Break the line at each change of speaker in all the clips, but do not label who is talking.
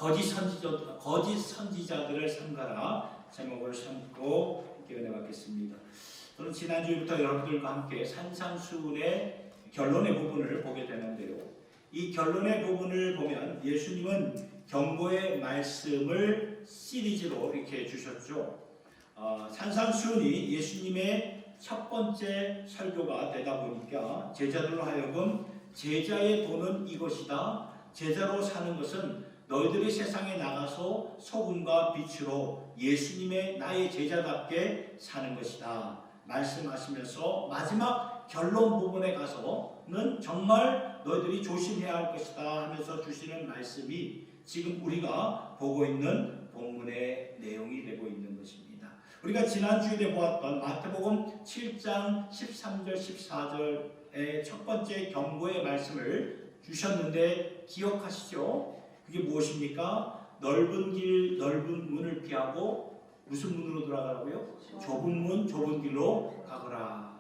거짓 선지자들을 삼가라 제목을 삼고 기도해 받겠습니다. 저는 지난주부터 여러분들과 함께 산상수훈의 결론의 부분을 보게 되는데요. 이 결론의 부분을 보면 예수님은 경고의 말씀을 시리즈로 이렇게 주셨죠. 산상수훈이 예수님의 첫 번째 설교가 되다 보니까 제자들로 하여금 제자의 본은 이것이다. 제자로 사는 것은 너희들이 세상에 나가서 소금과 빛으로 예수님의 나의 제자답게 사는 것이다 말씀하시면서 마지막 결론 부분에 가서는 정말 너희들이 조심해야 할 것이다 하면서 주시는 말씀이 지금 우리가 보고 있는 본문의 내용이 되고 있는 것입니다. 우리가 지난주에 보았던 마태복음 7장 13절 14절의 첫 번째 경고의 말씀을 주셨는데 기억하시죠? 그게 무엇입니까? 넓은 길, 넓은 문을 피하고 무슨 문으로 돌아가라고요? 좁은 문, 좁은 길로 가거라.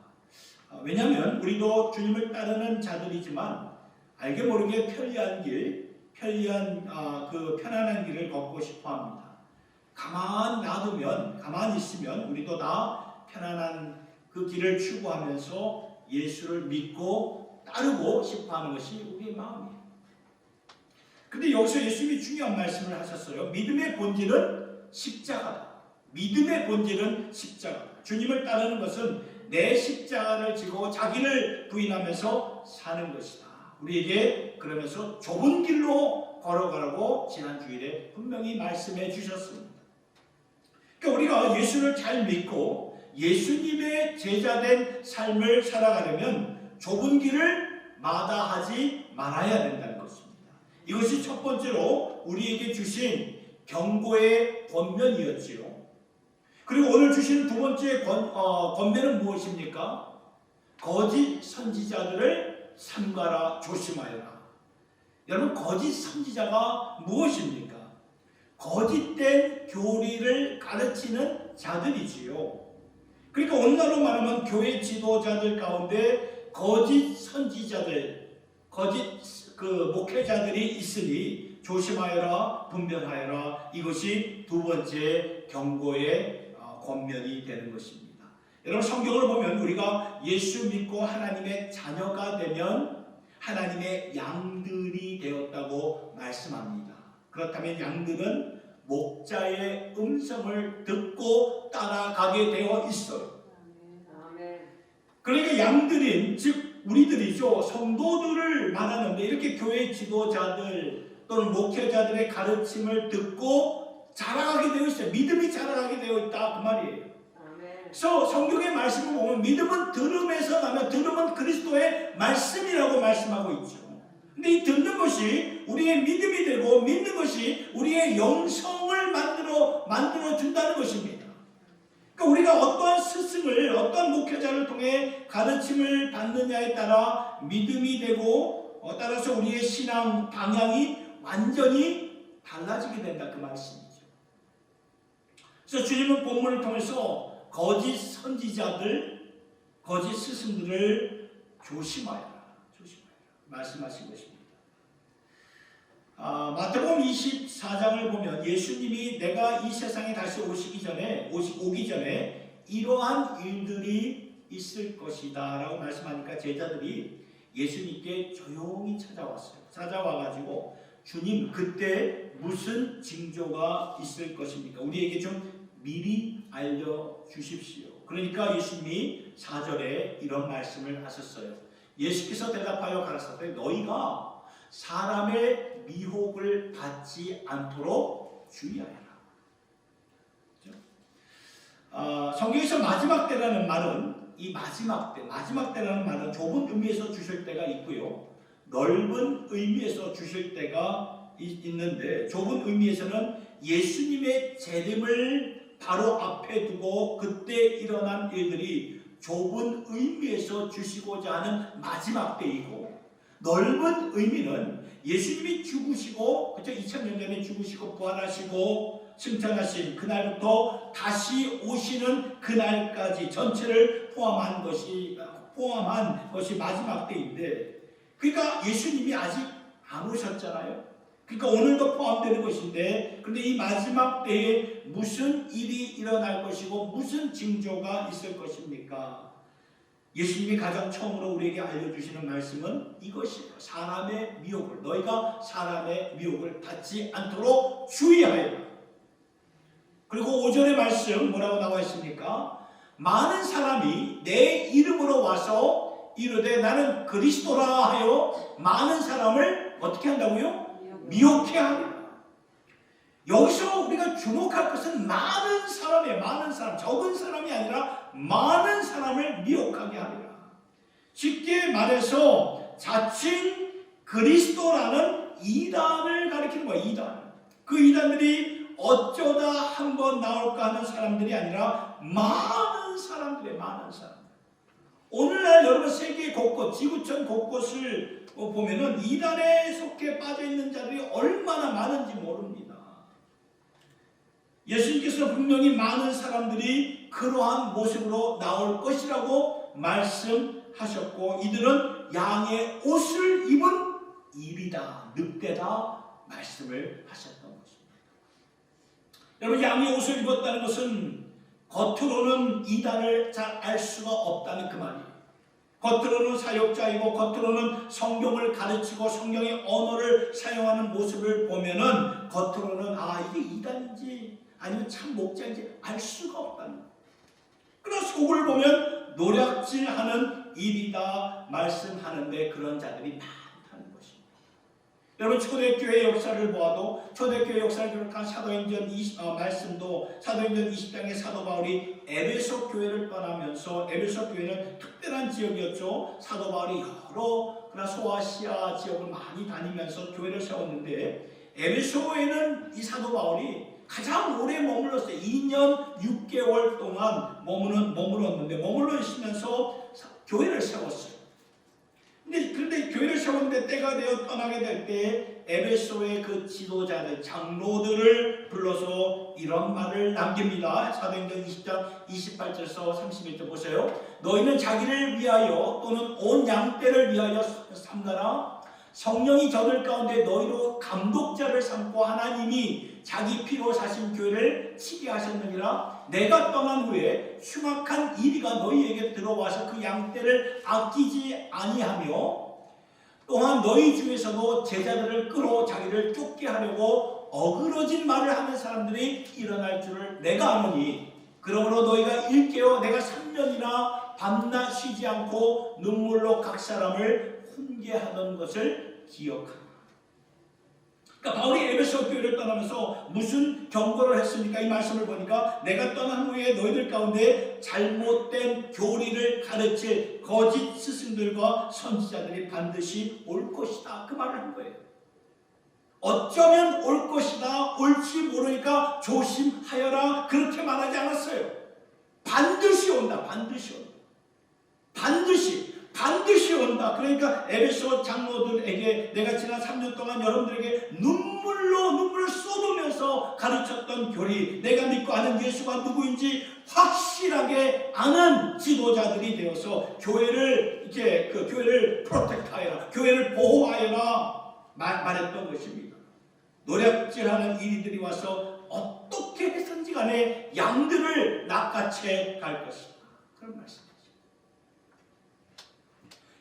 왜냐하면 우리도 주님을 따르는 자들이지만 알게 모르게 편리한 길, 편안한 길을 걷고 싶어합니다. 가만히 있으면 우리도 다 편안한 그 길을 추구하면서 예수를 믿고 따르고 싶어하는 것이 우리의 마음이에요. 근데 여기서 예수님이 중요한 말씀을 하셨어요. 믿음의 본질은 십자가다. 믿음의 본질은 십자가다. 주님을 따르는 것은 내 십자가를 지고 자기를 부인하면서 사는 것이다. 우리에게 그러면서 좁은 길로 걸어가라고 지난 주일에 분명히 말씀해 주셨습니다. 그러니까 우리가 예수를 잘 믿고 예수님의 제자된 삶을 살아가려면 좁은 길을 마다하지 말아야 된다는 것입니다. 이것이 첫 번째로 우리에게 주신 경고의 권면이었지요. 그리고 오늘 주신 두 번째 권면은 무엇입니까? 거짓 선지자들을 삼가라 조심하여라. 여러분, 거짓 선지자가 무엇입니까? 거짓된 교리를 가르치는 자들이지요. 그러니까 오늘날로 말하면 교회 지도자들 가운데 거짓 선지자들, 거짓 목회자들이 있으니 조심하여라, 분별하여라. 이것이 두 번째 경고의 권면이 되는 것입니다. 여러분, 성경을 보면 우리가 예수 믿고 하나님의 자녀가 되면 하나님의 양들이 되었다고 말씀합니다. 그렇다면 양들은 목자의 음성을 듣고 따라가게 되어 있어요. 그러니까 양들인 즉 우리들이죠. 성도들을 말하는데 이렇게 교회 지도자들 또는 목회자들의 가르침을 듣고 자라가게 되어 있어요. 믿음이 자라가게 되어 있다 그 말이에요. 그래서 성경의 말씀을 보면 믿음은 들음에서 나면 들음은 그리스도의 말씀이라고 말씀하고 있죠. 근데 이 듣는 것이 우리의 믿음이 되고 믿는 것이 우리의 영성을 만들어 준다는 것입니다. 그러니까 우리가 어떠한 스승을 어떠한 목회자를 통해 가르침을 받느냐에 따라 믿음이 되고 따라서 우리의 신앙 방향이 완전히 달라지게 된다 그 말씀이죠. 그래서 주님은 본문을 통해서 거짓 선지자들, 거짓 스승들을 조심하여라 말씀하신 것입니다. 마태복음 24장을 보면 예수님이 내가 이 세상에 다시 오기 전에 이러한 일들이 있을 것이다 라고 말씀하니까 제자들이 예수님께 조용히 찾아와가지고 주님, 그때 무슨 징조가 있을 것입니까? 우리에게 좀 미리 알려주십시오. 그러니까 예수님이 4절에 이런 말씀을 하셨어요. 예수께서 대답하여 가라사대 너희가 사람의 미혹을 받지 않도록 주의하여라. 그렇죠? 성경에서 마지막 때라는 말은 이 마지막 때라는 말은 좁은 의미에서 주실 때가 있고요. 넓은 의미에서 주실 때가 있는데 좁은 의미에서는 예수님의 재림을 바로 앞에 두고 그때 일어난 일들이 좁은 의미에서 주시고자 하는 마지막 때이고 넓은 의미는 예수님이 죽으시고 그쵸? 2000년 전에 죽으시고 부활하시고 승천하신 그날부터 다시 오시는 그날까지 전체를 포함한 것이 마지막 때인데 그러니까 예수님이 아직 안 오셨잖아요. 그러니까 오늘도 포함되는 것인데, 그런데 이 마지막 때에 무슨 일이 일어날 것이고 무슨 징조가 있을 것입니까? 예수님이 가장 처음으로 우리에게 알려주시는 말씀은 이것이에요. 사람의 미혹을, 너희가 사람의 미혹을 받지 않도록 주의하여라. 그리고 5절의 말씀 뭐라고 나와 있습니까? 많은 사람이 내 이름으로 와서 이르되 나는 그리스도라 하여 많은 사람을 어떻게 한다고요? 미혹해 하리라. 여기서 우리가 주목할 것은 많은 사람, 적은 사람이 아니라 많은 사람을 미혹하게 하리라. 쉽게 말해서 자칭 그리스도라는 이단을 가리키는 거예요. 이단. 그 이단들이 어쩌다 한번 나올까 하는 사람들이 아니라 많은 사람들의 많은 사람. 오늘날 여러분 세계 곳곳, 지구촌 곳곳을 보면은 이단에 속해 빠져 있는 자들이 얼마나 많은지 모릅니다. 예수님께서 분명히 많은 사람들이 그러한 모습으로 나올 것이라고 말씀하셨고, 이들은 양의 옷을 입은 일이다, 늑대다 말씀을 하셨던 것입니다. 여러분, 양의 옷을 입었다는 것은 겉으로는 이단을 잘 알 수가 없다는 그 말이에요. 겉으로는 사역자이고 겉으로는 성경을 가르치고 성경의 언어를 사용하는 모습을 보면은 겉으로는 이게 이단인지 아니면 참 목자인지 알 수가 없다는 거예요. 그러나 속을 보면 노략질하는 일이다 말씀하는데 그런 자들이 많다는 것입니다. 여러분, 초대교회 역사를 보아도 초대교회 역사를 기록한 사도행전 말씀도 사도행전 20장의 사도 바울이 에베소 교회를 떠나면서, 에베소 교회는 특별한 지역이었죠. 사도 바울이 여러 소아시아 지역을 많이 다니면서 교회를 세웠는데, 에베소에는 이 사도 바울이 가장 오래 머물렀어요. 2년 6개월 동안 머물렀는데, 머물러 있으면서 교회를 세웠어요. 그런데 교회를 세웠는데 때가 되어 떠나게 될 때 에베소의 그 지도자들, 장로들을 불러서 이런 말을 남깁니다. 사도행전 20장 28절에서 31절 보세요. 너희는 자기를 위하여 또는 온 양떼를 위하여 삼가라. 성령이 저들 가운데 너희로 감독자를 삼고 하나님이 자기 피로 사신 교회를 치게 하셨느니라. 내가 떠난 후에 흉악한 이리가 너희에게 들어와서 그 양떼를 아끼지 아니하며, 또한 너희 중에서도 제자들을 끌어 자기를 쫓게 하려고 어그러진 말을 하는 사람들이 일어날 줄을 내가 아노니, 그러므로 너희가 일깨어 내가 3년이나 밤낮 쉬지 않고 눈물로 각 사람을 훈계하던 것을 기억하라. 그러니까 바울이 에베소 교회를 떠나면서 무슨 경고를 했습니까? 이 말씀을 보니까 내가 떠난 후에 너희들 가운데 잘못된 교리를 가르칠 거짓 스승들과 선지자들이 반드시 올 것이다, 그 말을 한 거예요. 어쩌면 올 것이다, 올지 모르니까 조심하여라, 그렇게 말하지 않았어요. 반드시 온다, 반드시 온다, 반드시 온다. 그러니까 에베소 장로들에게 내가 지난 3년 동안 여러분들에게 눈물을 쏟으면서 가르쳤던 교리, 내가 믿고 아는 예수가 누구인지 확실하게 아는 지도자들이 되어서 교회를 교회를 프로텍트하여라, 교회를 보호하여라 말했던 것입니다. 노략질하는 이들이 와서 어떻게 해서든지 간에 양들을 낚아채 갈 것이다, 그런 말씀.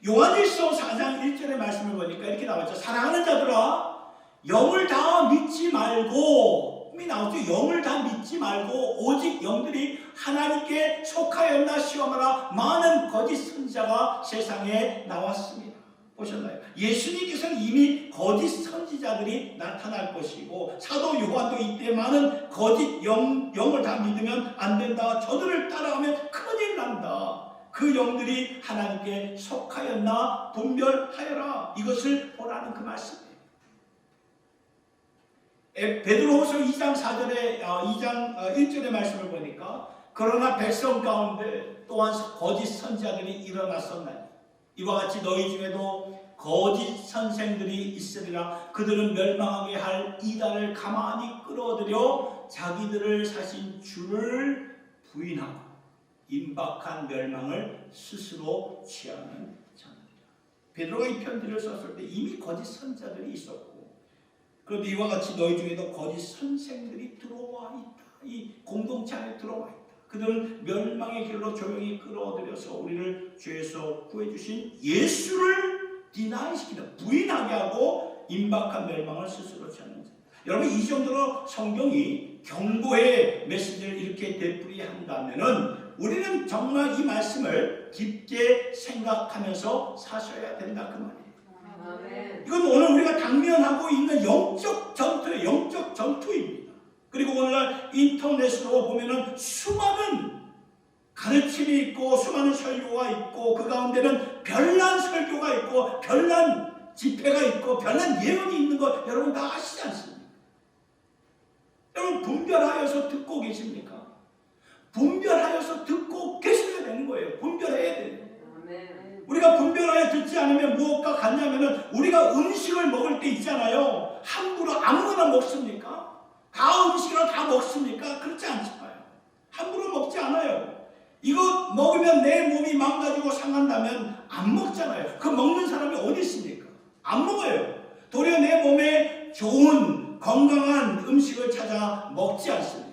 요한일서 4장 1절의 말씀을 보니까 이렇게 나왔죠. 사랑하는 자들아, 영을 다 믿지 말고, 나오죠. 영을 다 믿지 말고 오직 영들이 하나님께 속하였나 시험하라. 많은 거짓 선지자가 세상에 나왔습니다. 보셨나요? 예수님께서는 이미 거짓 선지자들이 나타날 것이고, 사도 요한도 이때 많은 거짓 영을 다 믿으면 안 된다, 저들을 따라가면 큰일 난다, 그 영들이 하나님께 속하였나 분별하여라, 이것을 보라는 그 말씀이에요. 베드로후서 2장 1절의 말씀을 보니까 그러나 백성 가운데 또한 거짓 선지자들이 일어났었나니 이와 같이 너희 중에도 거짓 선생들이 있으리라. 그들은 멸망하게 할 이단을 가만히 끌어들여 자기들을 사신 주를 부인하고 임박한 멸망을 스스로 취하는 자입니다. 베드로가 이 편지를 썼을 때 이미 거짓 선지자들이 있었고, 그런데 이와 같이 너희 중에도 거짓 선생들이 들어와 있다. 이 공동체 안에 들어와 있다. 그들은 멸망의 길로 조용히 끌어들여서 우리를 죄에서 구해주신 예수를 디나이시키는, 부인하게 하고 임박한 멸망을 스스로 지었는 자. 여러분, 이 정도로 성경이 경고의 메시지를 이렇게 되풀이한다면은 우리는 정말 이 말씀을 깊게 생각하면서 사셔야 된다 그 말이에요. 아멘. 이건 오늘 우리가 당면하고 있는 영적 전투예요. 영적 전투입니다. 그리고 오늘날 인터넷으로 보면은 수많은 가르침이 있고 수많은 설교가 있고 그 가운데는 별난 설교가 있고 별난 집회가 있고 별난 예언이 있는 거 여러분 다 아시지 않습니까? 여러분 분별하여서 듣고 계십니까? 분별하여서 듣고 계셔야 되는 거예요. 분별해야 돼요. 우리가 분별하여 듣지 않으면 무엇과 같냐면은 우리가 음식을 먹을 때 있잖아요. 함부로 아무거나 먹습니까? 다 음식을 다 먹습니까? 그렇지 않잖아요. 함부로 먹지 않아요. 이거 먹으면 내 몸이 망가지고 상한다면 안 먹잖아요. 그 먹는 사람이 어디 있습니까? 안 먹어요. 도리어 내 몸에 좋은 건강한 음식을 찾아 먹지 않습니까?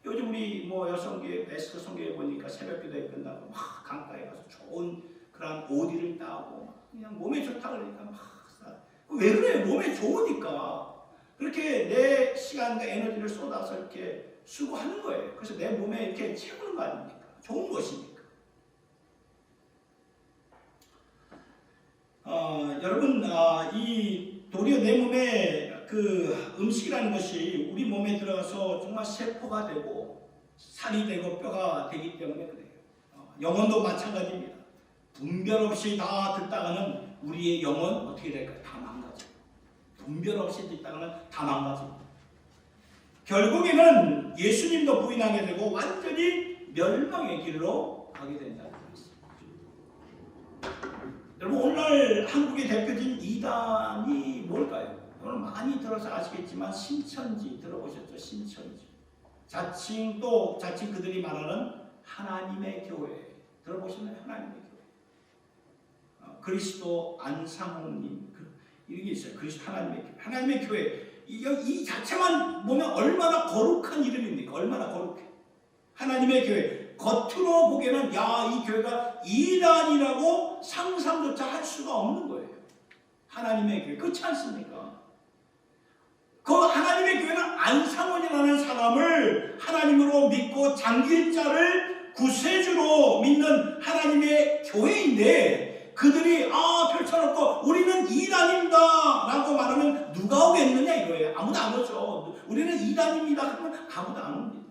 요즘 우리 여성계 베스트 성교회 보니까 새벽기도에 끝나고 막 강가에 가서 좋은 그런 오디를 따고 그냥 몸에 좋다 그러니까 왜 그래요? 몸에 좋으니까 그렇게 내 시간과 에너지를 쏟아서 이렇게 수고하는 거예요. 그래서 내 몸에 이렇게 채우는 거 아닙니까? 좋은 것이니까. 여러분, 이 도리어 내 몸에 그 음식이라는 것이 우리 몸에 들어가서 정말 세포가 되고 살이 되고 뼈가 되기 때문에 그래요. 영혼도 마찬가지입니다. 분별 없이 다 듣다가는 우리의 영혼 어떻게 될까요? 다 망가져요. 분별 없이 듣다가는 다 망가집니다. 결국에는 예수님도 부인하게 되고 완전히 멸망의 길로 가게 된다는 것입니다. 여러분, 오늘 한국의 대표적인 이단이 뭘까요? 오늘 많이 들어서 아시겠지만 신천지 들어보셨죠? 신천지. 자칭 그들이 말하는 하나님의 교회 들어보셨나요? 하나님의 교회. 그리스도 안상홍님 이런 게 있어요. 그리스도 하나님의 교회. 이 자체만 보면 얼마나 거룩한 이름입니까? 얼마나 거룩해. 하나님의 교회. 겉으로 보기에는 이 교회가 이단이라고 상상조차 할 수가 없는 거예요. 하나님의 교회. 그렇지 않습니까? 그 하나님의 교회는 안상원이라는 사람을 하나님으로 믿고 장길자를 구세주로 믿는 하나님의 교회인데 그들이 펼쳐놓고 우리는 이단입니다 라고 말하면 누가 오겠느냐 이거예요. 아무도 안 오죠. 우리는 이단입니다 그러면 아무도 안 옵니다.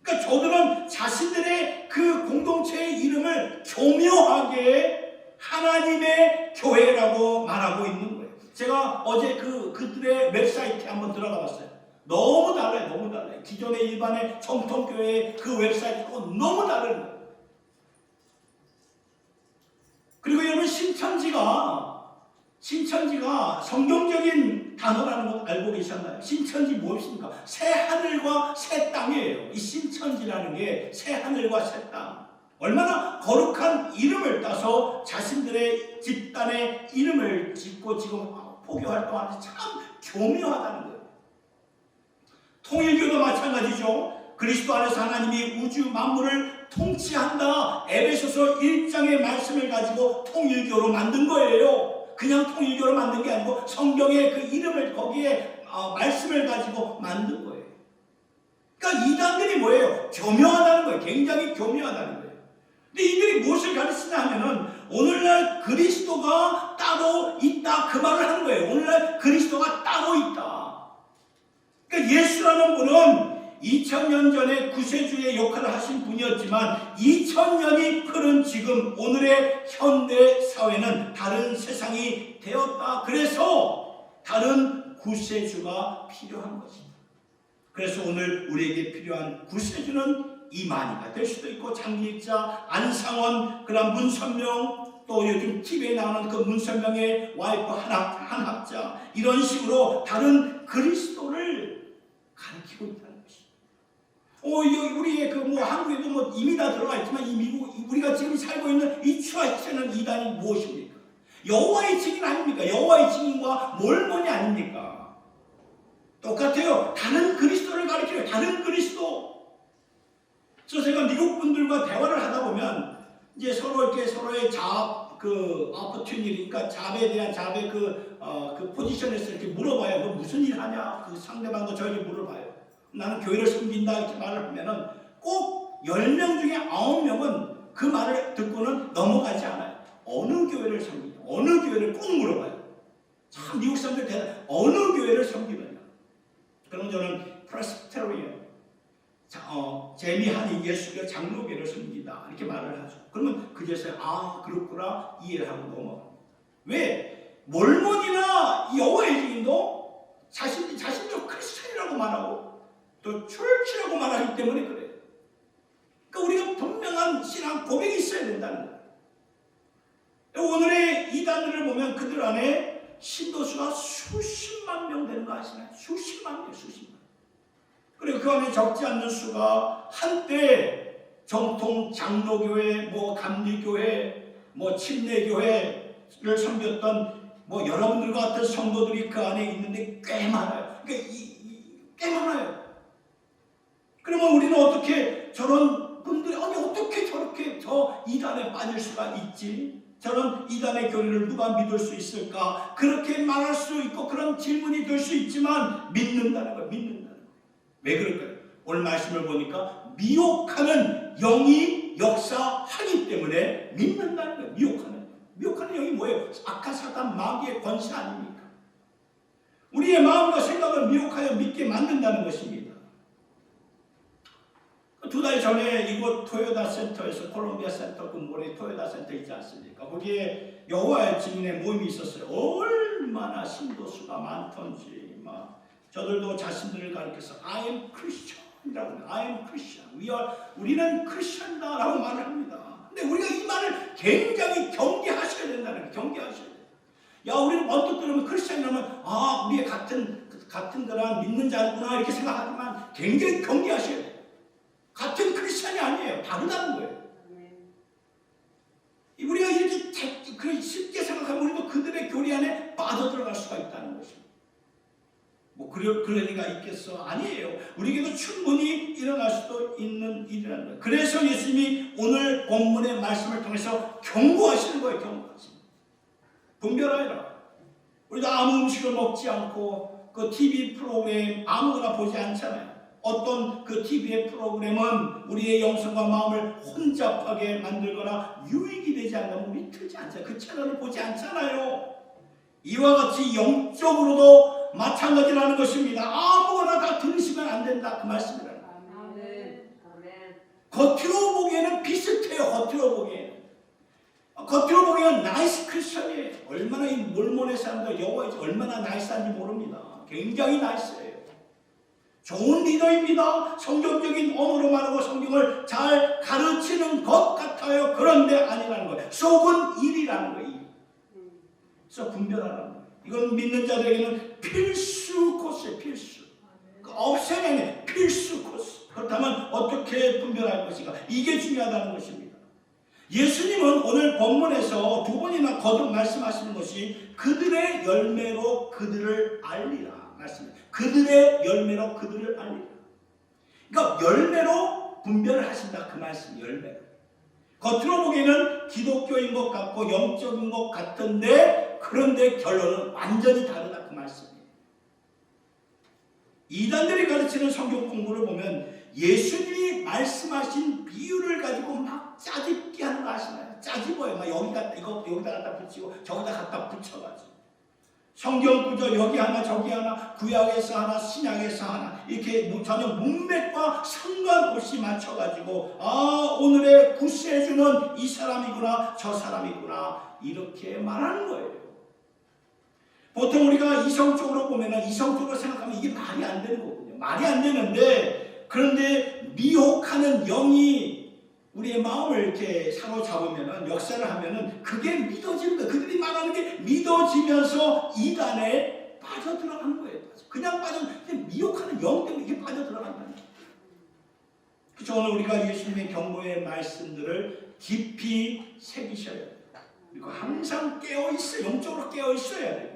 그러니까 저들은 자신들의 그 공동체의 이름을 교묘하게 하나님의 교회라고 말하고 있는 거예요. 제가 어제 그들의 웹사이트에 한번 들어가 봤어요. 너무 달라요. 너무 달라요. 기존의 일반의 정통교회의 그 웹사이트하고 너무 다른 거예요. 그리고 여러분 신천지가 성경적인 단어라는 거 알고 계셨나요? 신천지 무엇입니까? 새 하늘과 새 땅이에요. 이 신천지라는 게 새 하늘과 새 땅. 얼마나 거룩한 이름을 따서 자신들의 집단의 이름을 짓고 지금 포교 활동하는데 참 교묘하다는 거예요. 통일교도 마찬가지죠. 그리스도 안에서 하나님이 우주 만물을 통치한다. 에베소서 1장의 말씀을 가지고 통일교로 만든 거예요. 그냥 통일교로 만든 게 아니고 성경의 그 이름을 거기에 말씀을 가지고 만든 거예요. 그러니까 이단들이 뭐예요? 교묘하다는 거예요. 굉장히 교묘하다는 거예요. 근데 이들이 무엇을 가르치냐 하면은 오늘날 그리스도가 따로 있다 그 말을 하는 거예요. 오늘날 그리스도가 따로 있다. 그러니까 예수라는 분은 2000년 전에 구세주의 역할을 하신 분이었지만 2000년이 흐른 지금 오늘의 현대 사회는 다른 세상이 되었다. 그래서 다른 구세주가 필요한 것입니다. 그래서 오늘 우리에게 필요한 구세주는 이만희가 될 수도 있고 장기익자, 안상원, 그다음 문선명, 또 요즘 TV에 나오는 그 문선명의 와이프 한학자 이런 식으로 다른 그리스도를 가르치고 있다는 것입니다. 우리의 한국에도 이미 다 들어가 있지만 이 미국 우리가 지금 살고 있는 이 추하시는 이단이 무엇입니까? 여호와의 증인 아닙니까? 여호와의 증인과 몰몬이 아닙니까? 똑같아요. 다른 그리스도를 가리켜요. 다른 그리스도. 그래서 제가 미국 분들과 대화를 하다 보면 이제 서로 이렇게 서로의 opportunity, 그러니까 잡에 대한 그 포지션에서 이렇게 물어봐요. 너 무슨 일 하냐? 그 상대방도 저에게 물어봐요. 나는 교회를 섬긴다 이렇게 말을 하면은 꼭 10명 중에 9명은 그 말을 듣고는 넘어가지 않아요. 어느 교회를 섬기냐? 어느 교회를 꼭 물어봐요. 참 미국 사람들 대단. 어느 교회를 섬기느냐? 그러면 저는 프레스비테리언, 재미한 예수교 장로교를 섬긴다 이렇게 말을 하죠. 그러면 그제서야 그렇구나 이해를 하고 넘어갑니다. 왜? 몰몬이나 여호와의 증인도 자신도 크리스천이라고 말하고 또 철치라고 말하기 때문에 그래요. 그러니까 우리가 분명한 신앙 고백이 있어야 된다는 거예요. 오늘의 이단들을 보면 그들 안에 신도수가 수십만 명 되는 거 아시나요? 수십만 명. 그리고 그 안에 적지 않는 수가 한때 정통 장로교회, 감리교회, 침례교회를 섬겼던 여러분들과 같은 성도들이 그 안에 있는데 꽤 많아요. 그러니까 꽤 많아요. 그러면 우리는 어떻게 저런 분들이 어떻게 저렇게 저 이단에 빠질 수가 있지? 저런 이단의 교리를 누가 믿을 수 있을까? 그렇게 말할 수 있고 그런 질문이 될 수 있지만 믿는다는 거예요. 왜 그럴까요? 오늘 말씀을 보니까 미혹하는 영이 역사하기 때문에 믿는다는 거예요. 미혹하는 영이 뭐예요? 악한 사단 마귀의 권세 아닙니까? 우리의 마음과 생각을 미혹하여 믿게 만든다는 것입니다. 2달 전에 이곳 토요다 센터에서 콜롬비아 센터 근본에 토요다 센터 있지 않습니까? 거기에 여호와의 증인의 모임이 있었어요. 얼마나 신도수가 많던지 저들도 자신들을 가리켜서 I am Christian이라고 해요. I am Christian. 우리는 크리스천이다라고 말을 합니다. 근데 우리가 이 말을 굉장히 경계하셔야 된다는 거예요. 경계하셔야 돼요. 우리는 언뜻 들으면 크리스천이라면 우리의 같은 그런 믿는 자구나 이렇게 생각하지만 굉장히 경계하셔야 돼요. 같은 크리스천이 아니에요. 다르다는 거예요. 우리가 이렇게 쉽게 생각하면 우리도 그들의 교리 안에 빠져들어갈 수가 있다는 것입니다. 그럴 리가 있겠어? 아니에요. 우리에게도 충분히 일어날 수도 있는 일이라는 거예요. 그래서 예수님이 오늘 본문의 말씀을 통해서 경고하시는 거예요. 경고하십니다. 분별하여라. 우리도 아무 음식을 먹지 않고 그 TV 프로그램 아무거나 보지 않잖아요. 어떤 그 TV의 프로그램은 우리의 영성과 마음을 혼잡하게 만들거나 유익이 되지 않으면 우리 틀지 않잖아요. 그 채널을 보지 않잖아요. 이와 같이 영적으로도 마찬가지라는 것입니다. 아무거나 다 들으시면 안 된다. 그 말씀이라는 거예요. 겉으로 보기에는 비슷해요. 겉으로 보기에는 나이스 크리스천이에요. 얼마나 이 몰몬의 사람들 여호와의 얼마나 나이스한지 모릅니다. 굉장히 나이스해요. 좋은 리더입니다. 성경적인 언어로 말하고 성경을 잘 가르치는 것 같아요. 그런데 아니라는 거예요. 속은 일이라는 거예요. 그래서 분별하라는 거예요. 이건 믿는 자들에게는 필수 코스예요. 필수. 없애면 필수 코스. 그렇다면 어떻게 분별할 것인가? 이게 중요하다는 것입니다. 예수님은 오늘 본문에서 2번이나 거듭 말씀하시는 것이 그들의 열매로 그들을 알리라 말씀입니다. 그들의 열매로 그들을 알리라. 그러니까 열매로 분별을 하신다 그 말씀. 열매로. 겉으로 보기에는 기독교인 것 같고 영적인 것 같은데 그런데 결론은 완전히 다르다 그 말씀이에요. 이단들이 가르치는 성경 공부를 보면 예수님이 말씀하신 비유를 가지고 막 짜집기 하는 거 아시나요? 짜집어요. 막 여기다 갖다 붙이고 저기다 갖다 붙여가지고 성경 구절 여기 하나 저기 하나 구약에서 하나 신약에서 하나 이렇게 전혀 문맥과 상관없이 맞춰가지고 오늘의 구세주는 이 사람이구나 저 사람이구나 이렇게 말하는 거예요. 보통 우리가 이성적으로 보면 이성적으로 생각하면 이게 말이 안 되는 거거든요. 말이 안 되는데 그런데 미혹하는 영이 우리의 마음을 이렇게 사로잡으면 역사를 하면은 그게 믿어집니다. 그들이 말하는 게 믿어지면서 이단에 빠져들어가는 거예요. 그냥 미혹하는 영 때문에 이게 빠져들어간다는 거예요. 그래서 오늘 우리가 예수님의 경고의 말씀들을 깊이 새기셔야 돼요. 그리고 항상 깨어있어, 영적으로 깨어있어야 되고,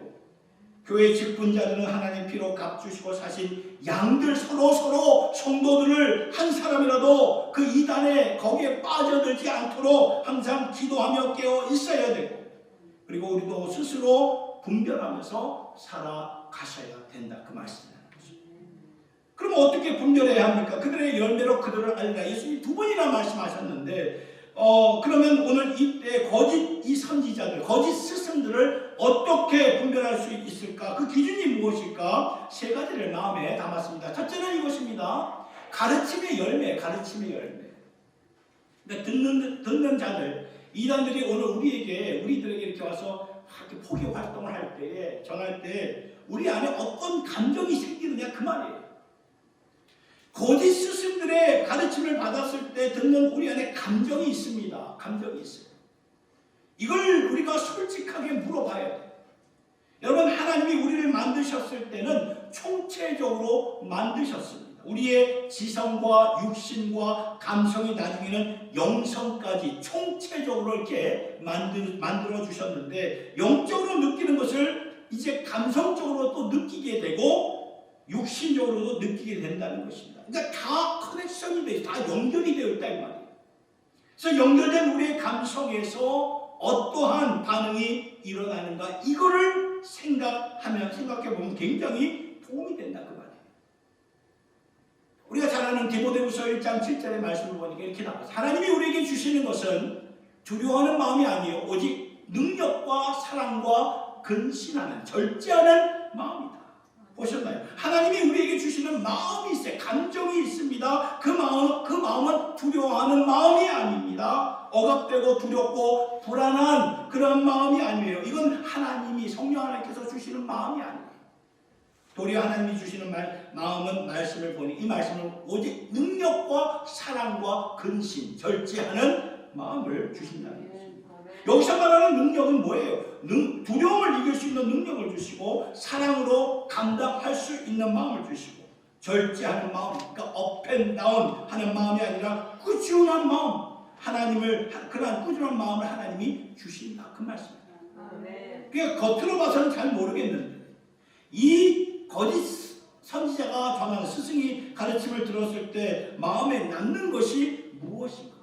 교회 직분자들은 하나님 피로 값주시고 사신 양들 서로 성도들을 한 사람이라도 그 이단에 거기에 빠져들지 않도록 항상 기도하며 깨어 있어야 되고, 그리고 우리도 스스로 분별하면서 살아가셔야 된다, 그 말씀이라는 거죠. 그럼 어떻게 분별해야 합니까? 그들의 열매로 그들을 알리라. 예수님이 2번이나 말씀하셨는데, 그러면 오늘 이때 거짓 이 선지자들, 거짓 스승들을 어떻게 분별할 수 있을까? 그 기준이 무엇일까? 3가지를 마음에 담았습니다. 첫째는 이것입니다. 가르침의 열매, 가르침의 열매. 그러니까 듣는 자들, 이단들이 오늘 우리들에게 이렇게 와서 이렇게 포기 활동을 할 때에, 전할 때, 우리 안에 어떤 감정이 생기느냐, 그 말이에요. 거짓 스승들의 가르침을 받았을 때 듣는 우리 안에 감정이 있습니다. 감정이 있어요. 이걸 우리가 솔직하게 물어봐야 돼요. 여러분, 하나님이 우리를 만드셨을 때는 총체적으로 만드셨습니다. 우리의 지성과 육신과 감성이 나중에는 영성까지 총체적으로 이렇게 만들어 주셨는데, 영적으로 느끼는 것을 이제 감성적으로 또 느끼게 되고 육신적으로도 느끼게 된다는 것입니다. 그러니까 다 커넥션이 되어 있어요. 다 연결이 되어 있다 이 말이에요. 그래서 연결된 우리의 감성에서 어떠한 반응이 일어나는가, 이거를 생각해보면 굉장히 도움이 된다 그 말이에요. 우리가 잘 아는 디모데후서 1장 7절의 말씀을 보니까 이렇게 나와요. 하나님이 우리에게 주시는 것은 두려워하는 마음이 아니에요. 오직 능력과 사랑과 근신하는, 절제하는 마음이다. 보셨나요? 하나님이 우리에게 주시는 마음이 있어요. 감정이 있습니다. 그 마음은 두려워하는 마음이 아닙니다. 억압되고 두렵고 불안한 그런 마음이 아니에요. 이건 하나님이, 성령 하나님께서 주시는 마음이 아니에요. 도리어 하나님이 주시는 마음은, 말씀을 보니 이 말씀은 오직 능력과 사랑과 근신, 절제하는 마음을 주신다는 거죠. 여기서 말하는 능력은 뭐예요? 두려움을 이길 수 있는 능력을 주시고, 사랑으로 감당할 수 있는 마음을 주시고, 절제하는 마음, 그러니까 업앤다운 하는 마음이 아니라 꾸준한 마음, 그러한 꾸준한 마음을 하나님이 주신다 그 말씀입니다. 그러니까 겉으로 봐서는 잘 모르겠는데, 이 거짓 선지자가 전하는, 스승이 가르침을 들었을 때 마음에 남는 것이 무엇인가,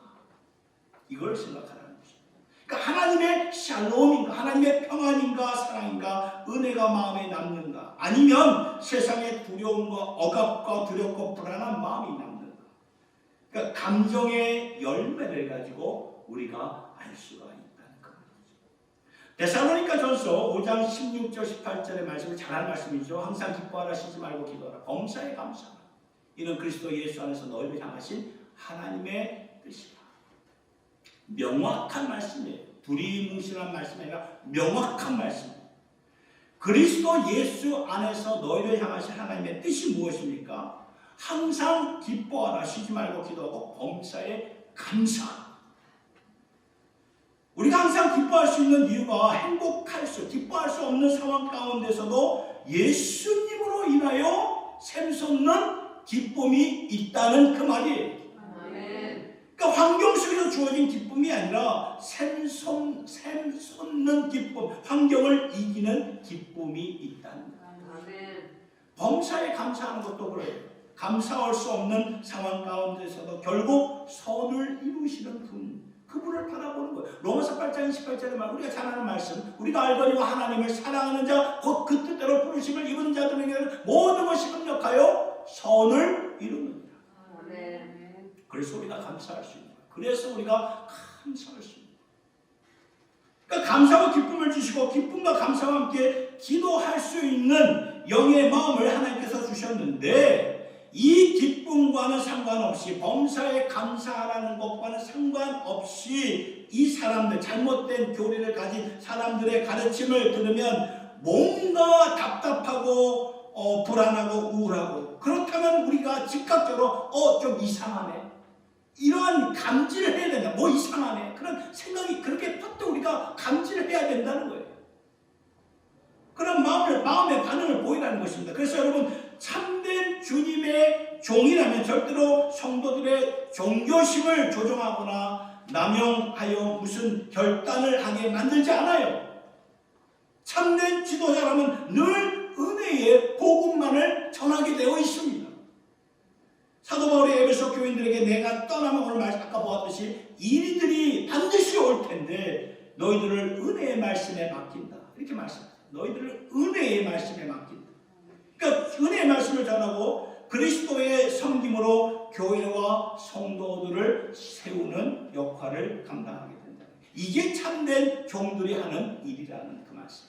이걸 생각하라. 그러니까 하나님의 샬롬인가, 하나님의 평안인가, 사랑인가, 은혜가 마음에 남는가, 아니면 세상의 두려움과 억압과 두렵고 불안한 마음이 남는가. 그러니까 감정의 열매를 가지고 우리가 알 수가 있다는 겁니다. 데살로니가전서 5장 16절 18절의 말씀을 잘하는 말씀이죠. 항상 기뻐하라, 쉬지 말고 기도하라, 범사에 감사하라. 이는 그리스도 예수 안에서 너희를 향하신 하나님의 뜻이다. 명확한 말씀이에요. 두리뭉실한 말씀이 아니라 명확한 말씀이에요. 그리스도 예수 안에서 너희를 향하신 하나님의 뜻이 무엇입니까? 항상 기뻐하라, 쉬지 말고 기도하고 범사에 감사하라. 우리가 항상 기뻐할 수 있는 이유가, 기뻐할 수 없는 상황 가운데서도 예수님으로 인하여 샘솟는 기쁨이 있다는 그 말이에요. 그러니까 환경 속에서 주어진 기쁨이 아니라 샘솟는 기쁨, 환경을 이기는 기쁨이 있다는 거예요. 범사에 감사하는 것도 그래요. 감사할 수 없는 상황 가운데서도 결국 선을 이루시는 그분을 바라보는 거예요. 로마서 8장 28절의 말, 우리가 잘 아는 말씀, 우리가 알거니와 하나님을 사랑하는 자, 곧 그 뜻대로 부르심을 입은 자들에게는 모든 것이 협력하여 선을 이루느니라. 그래서 우리가 감사할 수 있는 거예요. 그래서 우리가 감사할 수 있는 거예요. 그러니까 감사와 기쁨을 주시고, 기쁨과 감사와 함께 기도할 수 있는 영의 마음을 하나님께서 주셨는데, 이 기쁨과는 상관없이, 범사에 감사하라는 것과는 상관없이 이 사람들, 잘못된 교리를 가진 사람들의 가르침을 들으면 뭔가 답답하고 불안하고 우울하고, 그렇다면 우리가 즉각적으로 좀 이상하네, 이러한 감지를 해야 된다. 뭐 이상하네, 그런 생각이 그렇게 퍼뜩 우리가 감지를 해야 된다는 거예요. 그런 마음의 반응을 보이라는 것입니다. 그래서 여러분, 참된 주님의 종이라면 절대로 성도들의 종교심을 조종하거나 남용하여 무슨 결단을 하게 만들지 않아요. 참된 지도자라면 늘 은혜의 복음만을 전하게 되어 있습니다. 사도 바울이 에베소 교인들에게 내가 떠나면 오늘 아까 보았듯이 이리들이 반드시 올 텐데 너희들을 은혜의 말씀에 맡긴다. 이렇게 말씀합니다. 너희들을 은혜의 말씀에 맡긴다. 그러니까 은혜의 말씀을 전하고 그리스도의 섬김으로 교회와 성도들을 세우는 역할을 감당하게 된다. 이게 참된 종들이 하는 일이라는 그 말씀.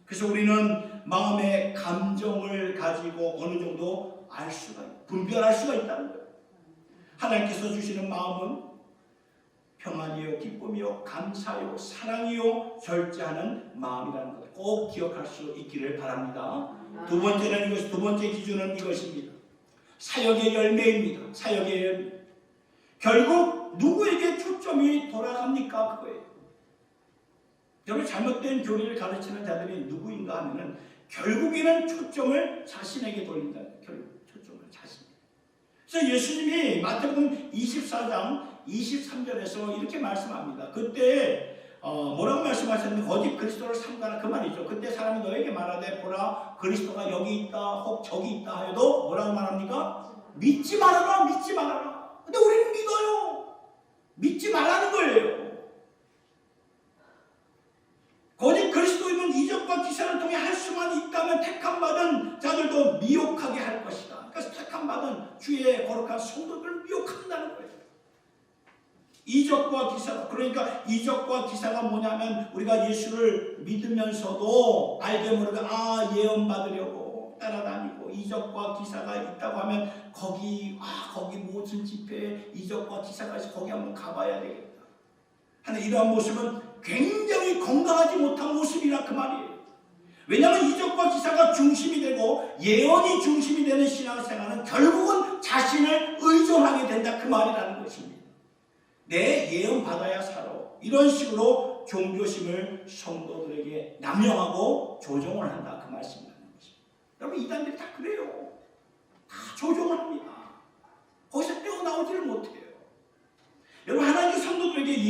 그래서 우리는 마음의 감정을 가지고 어느 정도 알 수가 있고 분별할 수가 있다는 거예요. 하나님께서 주시는 마음은 평안이요, 기쁨이요, 감사요, 사랑이요, 절제하는 마음이라는 것 꼭 기억할 수 있기를 바랍니다. 두 번째 기준은 이것입니다. 사역의 열매입니다. 사역의 열매. 결국 누구에게 초점이 돌아갑니까? 그거예요. 여러분, 잘못된 교리를 가르치는 자들이 누구인가 하면은 결국에는 초점을 자신에게 돌린다. 결국 초점을 자신에게. 그래서 예수님이 마태복음 24장 23절에서 이렇게 말씀합니다. 그때 뭐라고 말씀하셨는데 거짓 그리스도를 삼가라 그 말이죠. 그때 사람이 너에게 말하되 보라 그리스도가 여기 있다 혹 저기 있다 하여도 뭐라고 말합니까? 믿지 말아라, 믿지 말아라. 근데 우리는 믿어요. 믿지 말라는 거예요. 거짓 그리스도인은 이적과 기사를 통해 할 수만 있다면 택함받은 자들도 미혹하게 할 것이다. 그래서 택함받은 주의 거룩한 성도들을 미혹한다는 거예요. 이적과 기사, 그러니까 이적과 기사가 뭐냐면 우리가 예수를 믿으면서도 알게 모르게 예언 받으려고 따라다니고 이적과 기사가 있다고 하면 거기 모든 집회에 이적과 기사가 있어 거기 한번 가봐야 되겠다 하는 이러한 모습은 굉장히 건강하지 못한 모습이라 그 말이에요. 왜냐하면 이적과 기사가 중심이 되고 예언이 중심이 되는 신앙생활은 결국은 자신을 의존하게 된다 그 말이라는 것입니다. 내 예언 받아야 살아. 이런 식으로 종교심을 성도들에게 남용하고 조종을 한다 그 말씀이라는 것입니다. 여러분 이단들이 다 그래요. 다 조종을 합니다. 거기서 떼어나오지를 못해요. 여러분 하나님의 성도들에게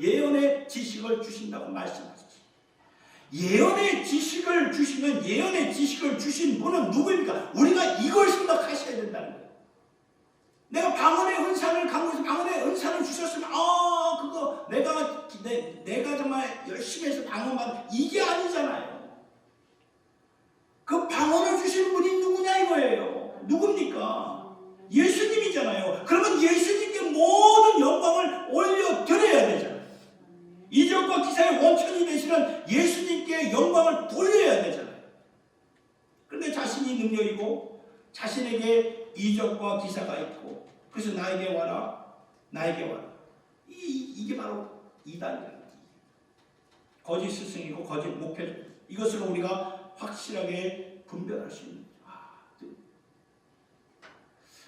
예언의 지식을 주신다고 말씀하셨어요. 예언의 지식을 주시면 예언의 지식을 주신 분은 누구입니까? 우리가 이걸 생각하셔야 된다는 거예요. 내가 방언의 은사를 강구해서 방언의 은사를 주셨으면 그거 내가 정말 열심히 해서 방언 받은 이게 아니잖아요. 그 방언을 주신 분이 누구냐 이거예요. 누굽니까? 예수님이잖아요. 그러면 예수님께 모든 영광을 올려드려야 되잖아요. 이적과 기사의 원천이 되시는 예수님께 영광을 돌려야 되잖아요. 그런데 자신이 능력이고 자신에게 이적과 기사가 있고 그래서 나에게 와라 이게 바로 이단이라는 거예요. 거짓 스승이고 거짓 목회자. 이것을 우리가 확실하게 분별할 수 있는 거예요.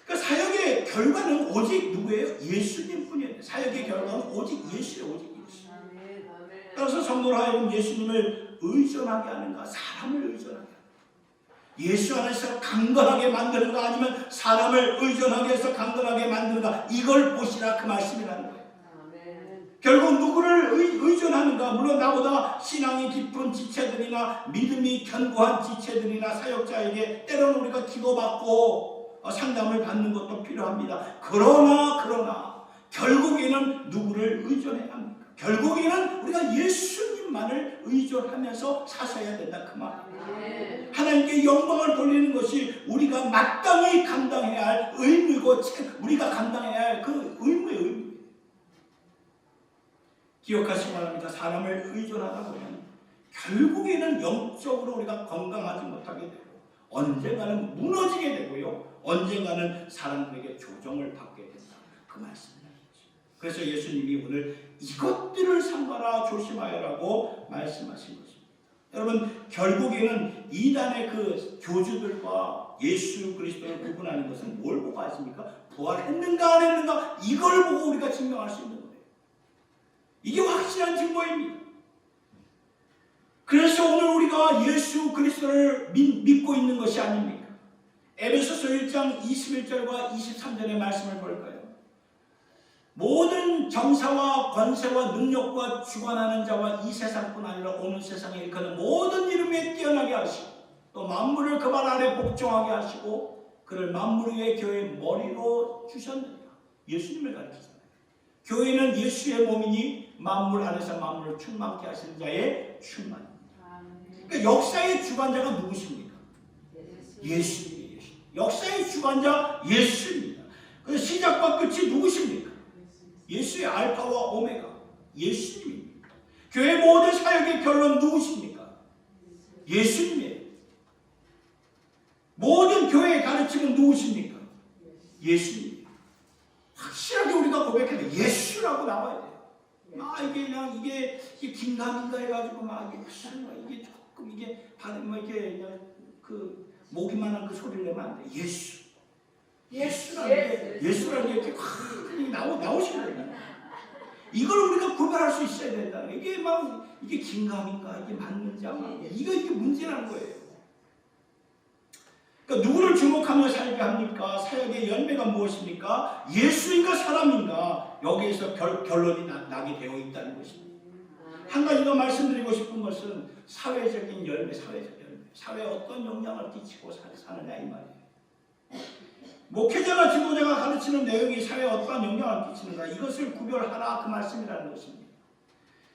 그러니까 사역의 결과는 오직 누구예요? 예수님 뿐이에요. 사역의 결과는 오직 예수예요. 오직 예수. 따라서 성도로 하여금 예수님을 의존하게 하는가 사람을 의존하게 하는가 예수 안에서 강건하게 만드는가 아니면 사람을 의존하게 해서 강건하게 만드는가 이걸 보시라 그 말씀이라는 거예요. 결국 누구를 의존하는가 물론 나보다 신앙이 깊은 지체들이나 믿음이 견고한 지체들이나 사역자에게 때로는 우리가 기도받고 상담을 받는 것도 필요합니다. 그러나 결국에는 누구를 의존해야 합니까? 결국에는 우리가 예수님만을 의존하면서 사셔야 된다 그 말이에요. 하나님께 영광을 돌리는 것이 우리가 마땅히 감당해야 할 의무이고 우리가 감당해야 할 그 의무예요. 기억하시기 바랍니다. 사람을 의존하다 보면 결국에는 영적으로 우리가 건강하지 못하게 되고 언젠가는 무너지게 되고요. 언젠가는 사람들에게 조종을 받게 된다. 그 말씀입니다. 그래서 예수님이 오늘 이것들을 삼가라 조심하여라고 말씀하신 것입니다. 여러분 결국에는 이단의 그 교주들과 예수 그리스도를 구분하는 것은 뭘 보고 하십니까? 부활했는가 안 했는가 이걸 보고 우리가 증명할 수 있는 거예요. 이게 확실한 증거입니다. 그래서 오늘 우리가 예수 그리스도를 믿고 있는 것이 아닙니까? 에베소서 1장 21절과 23절의 말씀을 볼까요? 모든 정사와 권세와 능력과 주관하는 자와 이 세상뿐 아니라 오는 세상에 일컫는 모든 이름에 뛰어나게 하시고 또 만물을 그 발 아래 복종하게 하시고 그를 만물 위의 교회의 머리로 주셨느니라. 예수님을 가르치잖아요. 교회는 예수의 몸이니 만물 안에서 만물을 충만케 하시는 자의 충만입니다. 그러니까 역사의 주관자가 누구십니까? 예수님이에요. 역사의 주관자 예수입니다. 그 시작과 끝이 누구십니까? 예수의 알파와 오메가 예수님입니다. 교회 모든 사역의 결론 누구십니까? 예수님이에요. 모든 교회의 가르침은 누구십니까? 예수님이에요. 확실하게 우리가 고백해야 돼. 예수라고 나와야 돼요. 이게 그냥 이게 긴가민가 해가지고 이게 조금 이게 이게 그냥 그 모기만한 그 소리를 내면 안 돼. 예수라는 게 이렇게 확 나오시는 거예요. 이걸 우리가 구별할 수 있어야 된다. 이게 긴가민가 이게 맞는지 안 맞는지 이게 문제라는 거예요. 그러니까 누구를 주목하며 살게 합니까? 사역의 열매가 무엇입니까? 예수인가 사람인가? 여기에서 결론이 나게 되어 있다는 것입니다. 한 가지 더 말씀드리고 싶은 것은 사회적인 열매, 사회에 어떤 영향을 끼치고 사느냐 이 말이에요. 목회자나 지도자가 가르치는 내용이 사회에 어떠한 영향을 끼치는가 이것을 구별하라 그 말씀이라는 것입니다.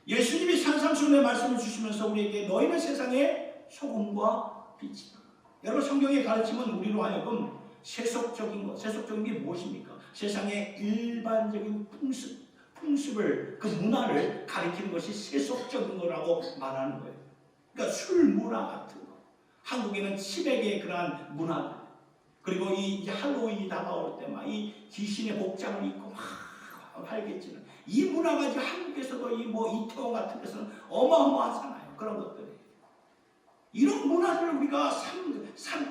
예수님이 산상수훈의 말씀을 주시면서 우리에게 너희는 세상의 소금과 빛이다. 여러분 성경의 가르침은 우리로 하여금 세속적인 게 무엇입니까? 세상의 일반적인 풍습을 그 문화를 가리키는 것이 세속적인 거라고 말하는 거예요. 그러니까 술 문화 같은 거. 한국에는 치맥의 그러한 문화들. 그리고 이제 할로윈이 다가올 때 막 이 귀신의 복장을 입고 막 활개치는 이 문화가 이제 한국에서도 이태원 같은 데서는 어마어마하잖아요. 그런 것들이. 이런 문화를 우리가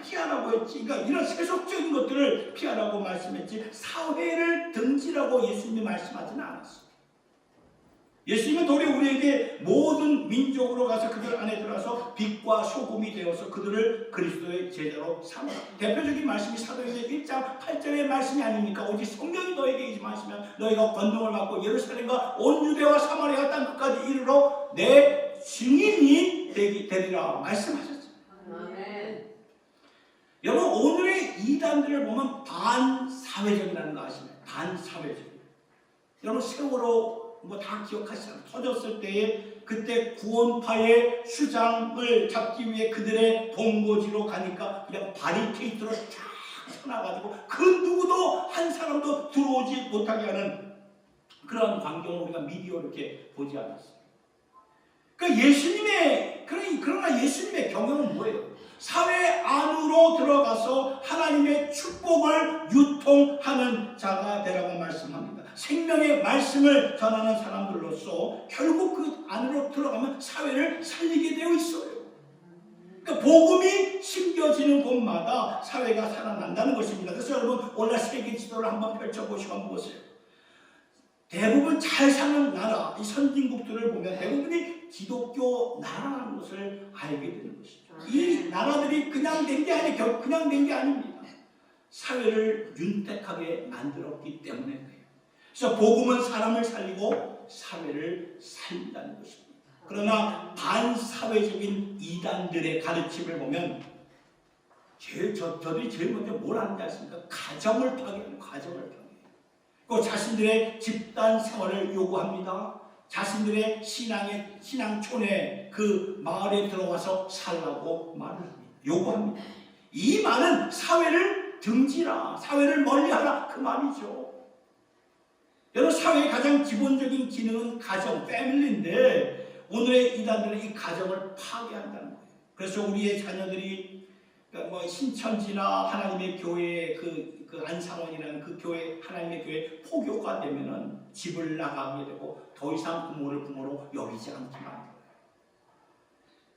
피하라고 했지. 그러니까 이런 세속적인 것들을 피하라고 말씀했지. 사회를 등지라고 예수님이 말씀하지는 않았어요. 예수님은 도리어 우리에게 모든 민족으로 가서 그들 안에 들어가서 빛과 소금이 되어서 그들을 그리스도의 제자로 삼으라. 대표적인 말씀이 사도행전 1장 8절의 말씀이 아닙니까? 오직 성령이 너에게 임하시면 너희가 권능을 받고 예루살렘과 온 유대와 사마리아 땅 끝까지 이르러 내 증인이 되리라 말씀하셨죠. 아멘. 여러분 오늘의 이단들을 보면 반사회적이라는 거 아시나요? 반사회적. 여러분 세월호 다 기억하시잖아요. 터졌을 때에 그때 구원파의 수장을 잡기 위해 그들의 본고지로 가니까 그냥 바리케이트로 쫙 쳐놔가지고 그 누구도 한 사람도 들어오지 못하게 하는 그런 광경을 우리가 미디어로 이렇게 보지 않았어요. 그러니까 그러나 예수님의 경영은 뭐예요? 사회 안으로 들어가서 하나님의 축복을 유통하는 자가 되라고 말씀합니다. 생명의 말씀을 전하는 사람들로서 결국 그 안으로 들어가면 사회를 살리게 되어 있어요. 그러니까 복음이 심겨지는 곳마다 사회가 살아난다는 것입니다. 그래서 여러분 오늘 세계 지도를 한번 펼쳐보시고 한번 보세요. 대부분 잘 사는 나라, 이 선진국들을 보면 대부분이 기독교 나라라는 것을 알게 되는 것이죠. 이 나라들이 그냥 된 게 아닙니다. 사회를 윤택하게 만들었기 때문에 그래요. 그래서 복음은 사람을 살리고 사회를 살린다는 것입니다. 그러나 반사회적인 이단들의 가르침을 보면 저들이 제일 먼저 뭘 하는지 아십니까? 가정을 파괴해요. 그 자신들의 집단 생활을 요구합니다. 자신들의 신앙촌에 그 마을에 들어와서 살라고 말을 합니다. 요구합니다. 이 말은 사회를 등지라, 사회를 멀리하라 그 말이죠. 여러분 사회의 가장 기본적인 기능은 가정, 패밀리인데 오늘의 이단들은 이 가정을 파괴한다는 거예요. 그래서 우리의 자녀들이 신천지나 하나님의 교회 그 안상원이라는 그 교회 하나님의 교회 포교가 되면은 집을 나가게 되고 더 이상 부모를 부모로 여기지 않게 만들어요.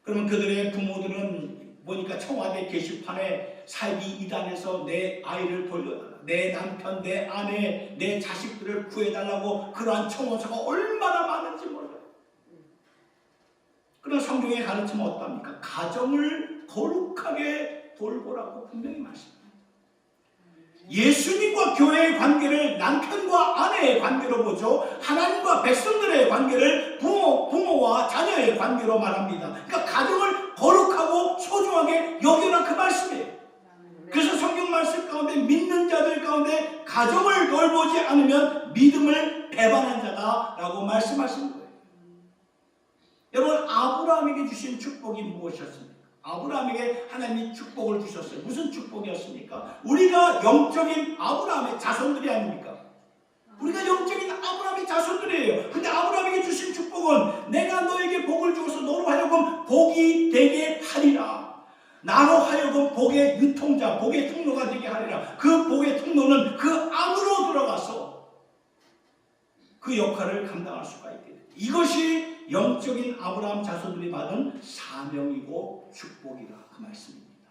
그러면 그들의 부모들은 보니까 청와대 게시판에 살기 이단에서 내 아이를 돌려달라, 내 남편, 내 아내, 내 자식들을 구해달라고 그러한 청원서가 얼마나 많은지 몰라요. 그러나 성경의 가르침은 어떠합니까? 가정을 거룩하게 돌보라고 분명히 말씀합니다. 예수님과 교회의 관계를 남편과 아내의 관계로 보죠. 하나님과 백성들의 관계를 부모와 자녀의 관계로 말합니다. 그러니까 가정을 거룩하고 소중하게 여기라 그 말씀이에요. 그래서 성경 말씀 가운데 믿는 자들 가운데 가정을 돌보지 않으면 믿음을 배반한 자다라고 말씀하신 거예요. 여러분, 아브라함에게 주신 축복이 무엇이었습니까? 아브라함에게 하나님이 축복을 주셨어요. 무슨 축복이었습니까? 우리가 영적인 아브라함의 자손들이 아닙니까? 우리가 영적인 아브라함의 자손들이에요. 근데 아브라함에게 주신 축복은 내가 너에게 복을 주어서 너로 하여금 복이 되게 하리라. 나로 하여금 복의 유통자, 복의 통로가 되게 하리라. 그 복의 통로는 그 안으로 들어가서 그 역할을 감당할 수가 있게 됩니다. 이것이 영적인 아브라함 자손들이 받은 사명이고 축복이라 그 말씀입니다.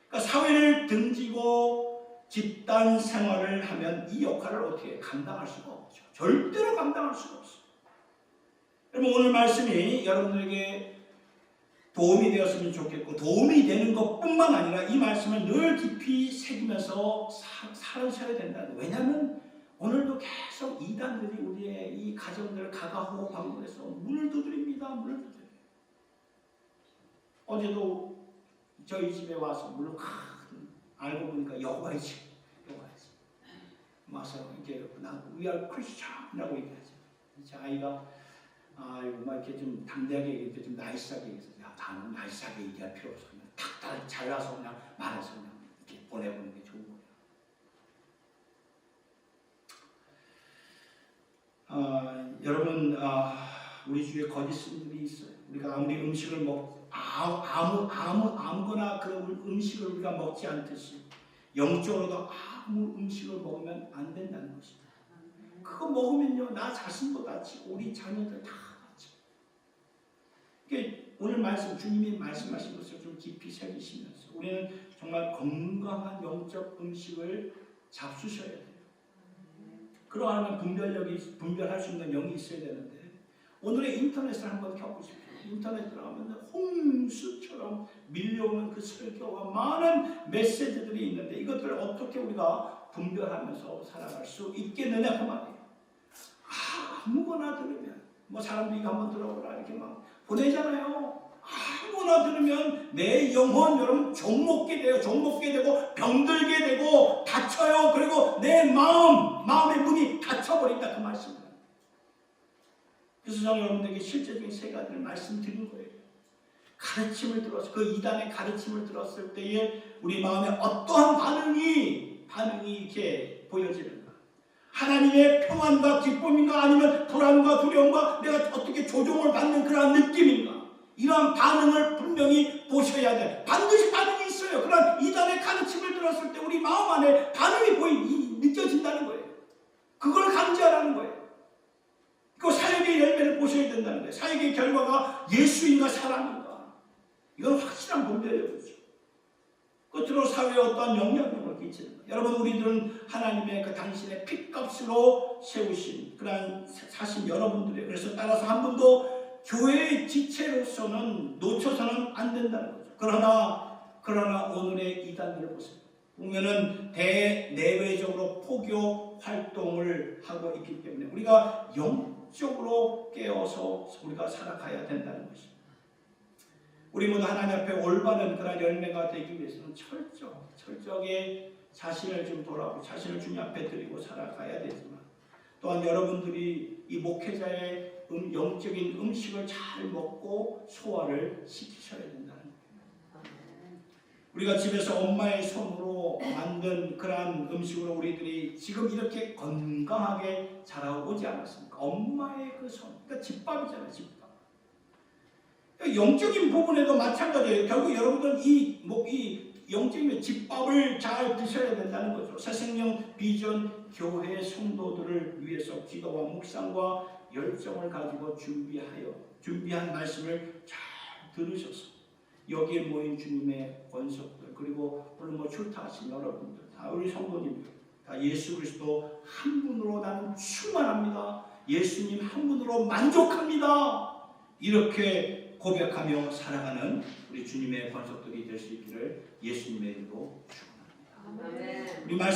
그러니까 사회를 등지고 집단 생활을 하면 이 역할을 어떻게 감당할 수가 없죠. 절대로 감당할 수가 없어요. 여러분, 오늘 말씀이 여러분들에게 도움이 되었으면 좋겠고, 도움이 되는 것뿐만 아니라 이 말씀을 늘 깊이 새기면서 살아셔야 된다는 거예요. 왜냐하면 오늘도 계속 이단들이 우리의 이 가정들을 가가호 방문해서 문을 두드립니다. 문을 두드려요. 어제도 저희 집에 와서 물론 알고 보니까 여호와의 집, 와서 이제 We are Christian이라고 얘기하죠. 이제 아이가 막 이렇게 좀 담대하게 얘기해, 좀 나이스하게 얘기해서, 야, 나는 나이스하게 얘기할 필요 없어. 그냥 탁 잘라서 그냥 말해서 그냥 이렇게 보내보는 게 좋은 거예요. 여러분, 우리 주위에 거짓신들이 있어요. 우리가 아무리 음식을 아무거나 그 음식을 우리가 먹지 않듯이 영적으로도 아무 음식을 먹으면 안 된다는 것입니다. 그거 먹으면요, 나 자신도 다치고 우리 자녀들 다 다치고. 그러니까 오늘 말씀, 주님이 말씀하신 것을 좀 깊이 새기시면서 우리는 정말 건강한 영적 음식을 잡수셔야 돼요. 그러하면 분별할 수 있는 영이 있어야 되는데, 오늘의 인터넷을 한번 켜보십시오. 인터넷 들어가면 홍수처럼 밀려오는 그 설교와 많은 메시지들이 있는데, 이것들을 어떻게 우리가 분별하면서 살아갈 수 있겠느냐 그 말이에요. 아무거나 들으면, 뭐 사람들이 이거 한번 들어보라 이렇게 막 보내잖아요. 아무거나 들으면 내 영혼, 여러분, 종먹게 돼요. 종먹게 되고 병들게 되고 다쳐요. 그리고 내 마음의 문이 닫혀버린다 그 말씀입니다. 그래서 저는 여러분들에게 실제적인 세 가지를 말씀드린 거예요. 가르침을 들어서, 그 이단의 가르침을 들었을 때에 우리 마음에 어떠한 반응이 이렇게 보여지는가? 하나님의 평안과 기쁨인가? 아니면 불안과 두려움과 내가 어떻게 조종을 받는 그런 느낌인가? 이러한 반응을 분명히 보셔야 돼. 반드시 반응이 있어요. 그런 이단의 가르침을 들었을 때 우리 마음 안에 반응이 느껴진다는 거예요. 그걸 감지하라는 거예요. 그 사역의 열매를 보셔야 된다는 거예요. 사역의 결과가 예수인가 사람인가? 이건 확실한 분별이에요. 끝으로 사회에 어떠한 영향력을 끼치는 거예요. 여러분, 우리들은 하나님의 그 당신의 핏값으로 세우신 그러한 사신 여러분들이에요. 그래서 따라서 한 분도 교회의 지체로서는 놓쳐서는 안 된다는 거죠. 그러나 오늘의 이단들을 보세요. 보면은 대내외적으로 포교 활동을 하고 있기 때문에 우리가 영적으로 깨어서 우리가 살아가야 된다는 것입니다. 우리 모두 하나님 앞에 올바른 그런 열매가 되기 위해서는 철저하게 자신을 좀 돌아보고 자신을 주님 앞에 드리고 살아가야 되지만, 또한 여러분들이 이 목회자의 영적인 음식을 잘 먹고 소화를 시키셔야 된다는 거예요. 우리가 집에서 엄마의 손으로 만든 그러한 음식으로 우리들이 지금 이렇게 건강하게 자라오지 않았습니까? 엄마의 그 손, 그러니까 집밥이잖아요, 집밥. 영적인 부분에도 마찬가지예요. 결국 여러분들은 이 영적인 집밥을 잘 드셔야 된다는 거죠. 새생명 비전 교회 성도들을 위해서 기도와 묵상과 열정을 가지고 준비한 말씀을 잘 들으셔서 여기에 모인 주님의 권속들, 그리고 오늘 출타하신 여러분들, 다 우리 성도님들, 다 예수 그리스도 한 분으로 나는 충만합니다. 예수님 한 분으로 만족합니다. 이렇게 고백하며 살아가는 우리 주님의 권속들이 될 수 있기를 예수님의 이름으로 축원합니다. 우리 말씀을